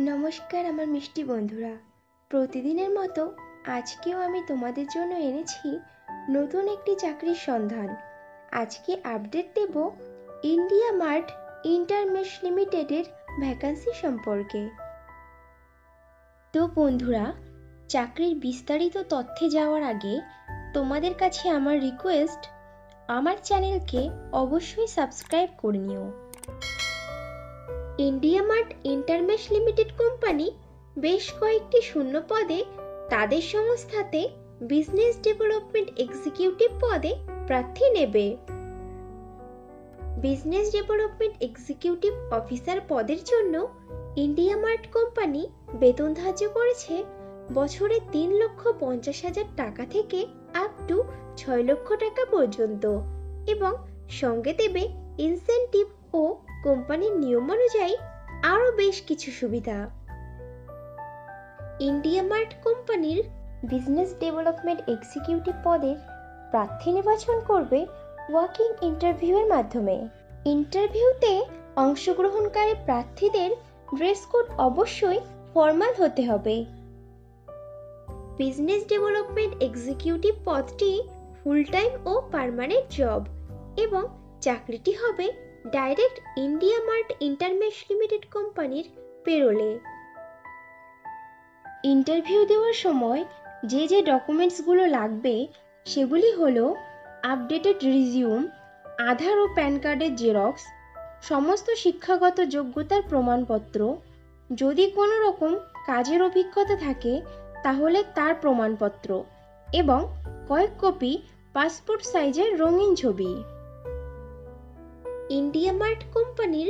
নমস্কার আমার মিষ্টি বন্ধুরা, প্রতিদিনের মতো আজকেও আমি তোমাদের জন্য এনেছি নতুন একটি চাকরির সন্ধান। আজকে আপডেট দেব ইন্ডিয়া মার্ট ইন্টারমেশ লিমিটেডের ভ্যাকান্সি সম্পর্কে। তো বন্ধুরা, চাকরির বিস্তারিত তথ্যে যাওয়ার আগে তোমাদের কাছে আমার রিকোয়েস্ট, আমার চ্যানেলকে অবশ্যই সাবস্ক্রাইব করে নিও। India mart InterMesh limited company বেশ কয়েকটি শূন্য পদে তাদের সংস্থাতে বিজনেস ডেভেলপমেন্ট এক্সিকিউটিভ পদে প্রার্থী নেবে। বিজনেস ডেভেলপমেন্ট এক্সিকিউটিভ অফিসার পদের জন্য ইন্ডিয়া মার্ট কোম্পানি বেতন ধার্য করেছে বছরে 3,50,000 টাকা থেকে আপ টু 6 লক্ষ টাকা পর্যন্ত, এবং সঙ্গে দেবে ইনসেনটিভ ও কোম্পানির নিয়ম অনুযায়ী আরও বেশ কিছু সুবিধা। ইন্ডিয়া মার্ট কোম্পানির বিজনেস ডেভেলপমেন্ট এক্সিকিউটিভ পদের প্রার্থী নির্বাচন করবে ওয়াকিং ইন্টারভিউয়ের মাধ্যমে। ইন্টারভিউতে অংশগ্রহণকারী প্রার্থীদের ড্রেস কোড অবশ্যই ফর্মাল হতে হবে। বিজনেস ডেভেলপমেন্ট এক্সিকিউটিভ পদটি ফুল টাইম ও পার্মানেন্ট জব, এবং চাকরিটি হবে direct India mart InterMesh limited কোম্পানির পেরোলে। ইন্টারভিউ দেওয়ার সময় যে যে ডকুমেন্টসগুলো লাগবে সেগুলি হলো আপডেটেড রিজিউম, আধার ও প্যান কার্ডের জেরক্স, সমস্ত শিক্ষাগত যোগ্যতার প্রমাণপত্র, যদি কোনো রকম কাজের অভিজ্ঞতা থাকে তাহলে তার প্রমাণপত্র, এবং কয়েক কপি পাসপোর্ট সাইজের রঙিন ছবি। ইন্ডিয়া মার্ট কোম্পানির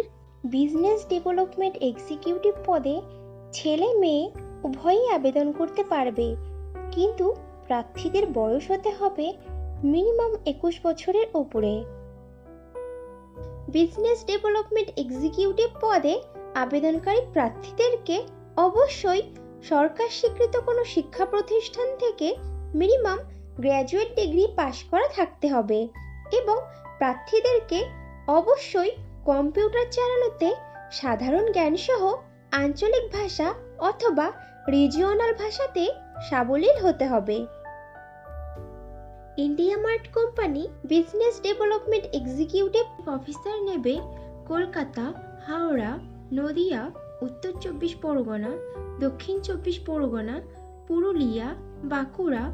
বিজনেস ডেভেলপমেন্ট এক্সিকিউটিভ পদে ছেলে মেয়ে উভয়ই আবেদন করতে পারবে, কিন্তু প্রার্থীদের বয়স হতে হবে মিনিমাম 21 বছরের ওপরে। বিজনেস ডেভেলপমেন্ট এক্সিকিউটিভ পদে আবেদনকারী প্রার্থীদেরকে অবশ্যই সরকার স্বীকৃত কোনো শিক্ষা প্রতিষ্ঠান থেকে মিনিমাম গ্র্যাজুয়েট ডিগ্রি পাশ করা থাকতে হবে, এবং প্রার্থীদেরকে অবশ্যই কম্পিউটার চালানোতে সাধারণ জ্ঞান সহ আঞ্চলিক ভাষা অথবা রিজিওনাল ভাষাতে সাবলীল হতে হবে। India mart company business development executive officer নেবে কলকাতা, হাওড়া, নদিয়া, উত্তর 24 পরগনা, দক্ষিণ 24 পরগনা, পুরুলিয়া, বাঁকুড়া,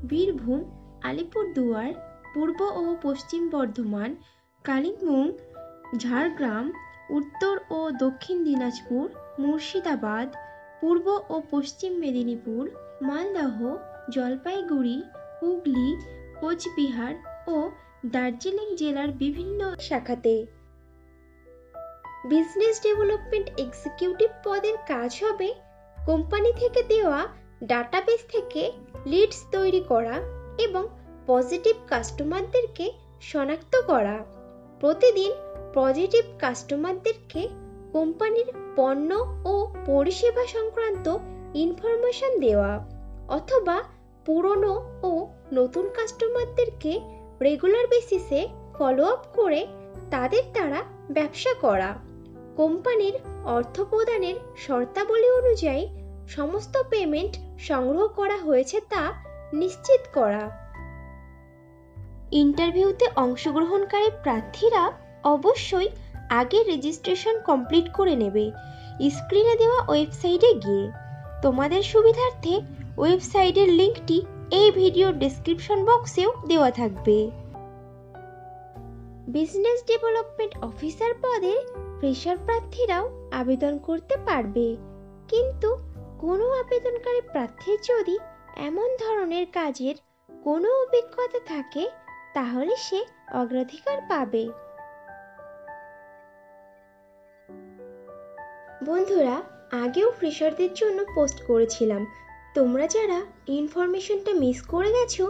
বীরভূম, আলিপুরদুয়ার, পূর্ব ও পশ্চিম বর্ধমান, কালিম্পং, ঝাড়গ্রাম, উত্তর ও দক্ষিণ দিনাজপুর, মুর্শিদাবাদ, পূর্ব ও পশ্চিম মেদিনীপুর, মালদহ, জলপাইগুড়ি, হুগলি, কোচবিহার ও দার্জিলিং জেলার বিভিন্ন শাখাতে। বিজনেস ডেভেলপমেন্ট এক্সিকিউটিভ পদের কাজ হবে কোম্পানি থেকে দেওয়া ডাটাবেস থেকে লিডস তৈরি করা এবং পজিটিভ কাস্টমারদেরকে শনাক্ত করা। প্রতিদিন পজিটিভ কাস্টমারদেরকে কোম্পানির পণ্য ও পরিষেবা সংক্রান্ত ইনফরমেশন দেওয়া, অথবা পুরনো ও নতুন কাস্টমারদেরকে রেগুলার বেসিসে ফলো আপ করে তাদের দ্বারা ব্যবসা করা। কোম্পানির অর্থ প্রদানের শর্তাবলী অনুযায়ী সমস্ত পেমেন্ট সংগ্রহ করা হয়েছে তা নিশ্চিত করা। ইন্টারভিউতে অংশগ্রহণকারী প্রার্থীরা অবশ্যই আগে রেজিস্ট্রেশন কমপ্লিট করে নেবে স্ক্রিনে দেওয়া ওয়েবসাইটে গিয়ে। তোমাদের সুবিধার্থে ওয়েবসাইটের লিঙ্কটি এই ভিডিও ডেসক্রিপশন বক্সেও দেওয়া থাকবে। বিজনেস ডেভেলপমেন্ট অফিসার পদে ফ্রেশার প্রার্থীরাও আবেদন করতে পারবে, কিন্তু কোনো আবেদনকারী প্রার্থীর যদি এমন ধরনের কাজের কোনো অভিজ্ঞতা থাকে তাহলে সে অগ্রাধিকার পাবে। বন্ধুরা, আগেও ফ্রেশারদের জন্য পোস্ট করেছিলাম, তোমরা যারা ইনফরমেশনটা মিস করে গেছো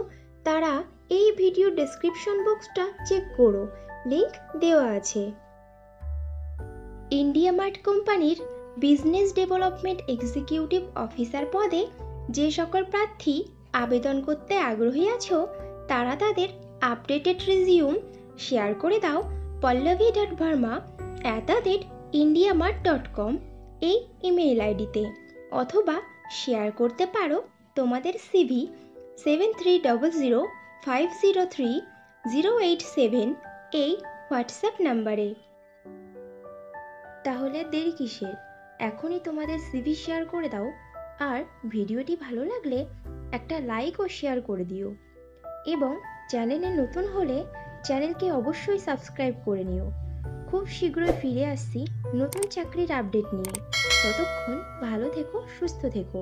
তারা এই ভিডিও ডেসক্রিপশন বক্সটা চেক করো, লিংক দেওয়া আছে। ইন্ডিয়া মার্ট কোম্পানির বিজনেস ডেভেলপমেন্ট এক্সিকিউটিভ অফিসার পদে যে সকল প্রার্থী আবেদন করতে আগ্রহী আছো তারা তাদের আপডেটেড রিজিউম শেয়ার করে দাও pallavi.verma@indiamart.com এই ইমেইল আইডিতে, অথবা শেয়ার করতে পারো তোমাদের সিভি 7300503087 এই হোয়াটসঅ্যাপ নাম্বারে। তাহলে দেরি কিসের, এখনই তোমাদের সিভি শেয়ার করে দাও। আর ভিডিওটি ভালো লাগলে একটা লাইক ও শেয়ার করে দিও, এবং চ্যানেলে নতুন হলে চ্যানেলকে অবশ্যই সাবস্ক্রাইব করে নিও। খুব শীঘ্রই ফিরে আসছি নতুন চাকরির আপডেট নিয়ে। ততক্ষণ ভালো থেকো, সুস্থ থেকো।